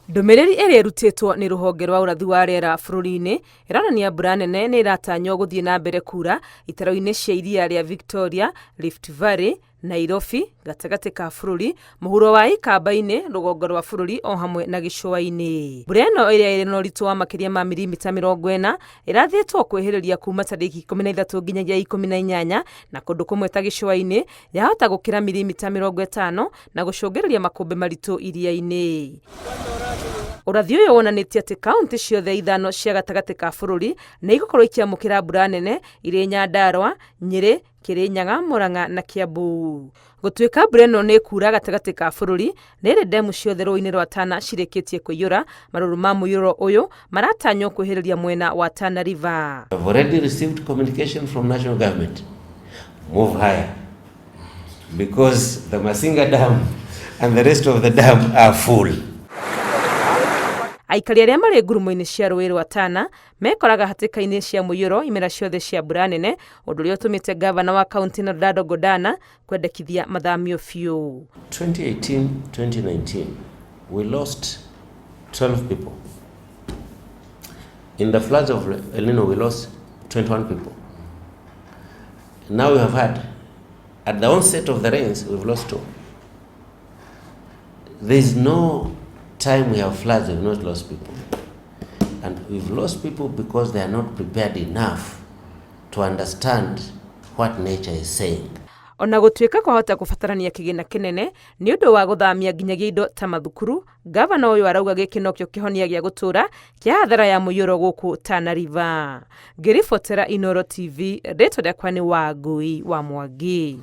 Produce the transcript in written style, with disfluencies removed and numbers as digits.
Ndũmĩrĩri ĩrĩa ĩrutĩtwo nĩ rũhonge rwa ũrathi wa rĩera bũrũri-inĩ ĩronania mbura nene nĩ ĩratanywo gũthiĩ na mbere kuura itaro-inĩ cia iria rĩa Victoria, Rift Valley, Nairobi, gatagatĩ ka bũrũri, mũhuro wa ikamba-inĩ, rũgongo rwa bũrũri o hamwe na gĩcũa-inĩ. Mbura ĩno ĩrĩa ĩrĩ na ũritũ wa makĩria ma milimita 40 ĩrathĩtwo kwĩhĩrĩria kuma tarĩki 13 nginyagia 18 na kũndũ kũmwe ta gĩcũa-inĩ yahota gũkĩra milimita 50 na gũcũngĩrĩria makũmbĩ maritũ iria-inĩ. Ũrathi ũyũ wonanĩtie atĩ kaunti ciothe 5 cia gatagatĩ ka bũrũri nĩ igũkorwo ikiamũkĩra mbura nene irĩ Nyandarua, Nyĩrĩ, Kirinyaga, Murang'a na Kiambu. Gũtuĩka mbura ĩno nĩ kuura gatagatĩ ka bũrũri, nĩrĩ ndemu ciothe rũĩ-inĩ rwa Tana cirĩkĩtie kũiyũra. Marũrũ ma mũiyũro ũyũ maratanywo kwĩhĩrĩria mwena wa Tana River. I've already received communication from national government. Move higher because the Masinga Dam and the rest of the dam are full. Aikari arĩa marĩ ngurumo-inĩ cia rũĩ rwa Tana mekoraga hatĩka-inĩ cia mũiyũro imera ciothe cia mbura nene, ũndũ ũrĩa ũtũmĩte gavana wa kaunti Nordado Godana kwendekithia mathamio biũ. 2018-2019 we lost 12 people. In the floods of El Nino we lost 21 people. Now we have had, at the onset of the rains, we've lost 2. There is no time we have floods, we've not lost people. And we've lost people because they are not prepared enough to understand what nature is saying. Ona gũtuĩka kwahota kũbatarania kĩgĩna kĩnene nĩ ũndũ wa gũthamia nginyagia indo ta mathukuru, gavana ũyũ arauga gĩkĩ nokĩo kĩhonia gĩa gũtũra kĩa hathara ya mũiyũro gũkũ Tana River. Ngĩribotera Inooro TV, rĩtwa rĩakwa nĩ Wangui wa Mwangi.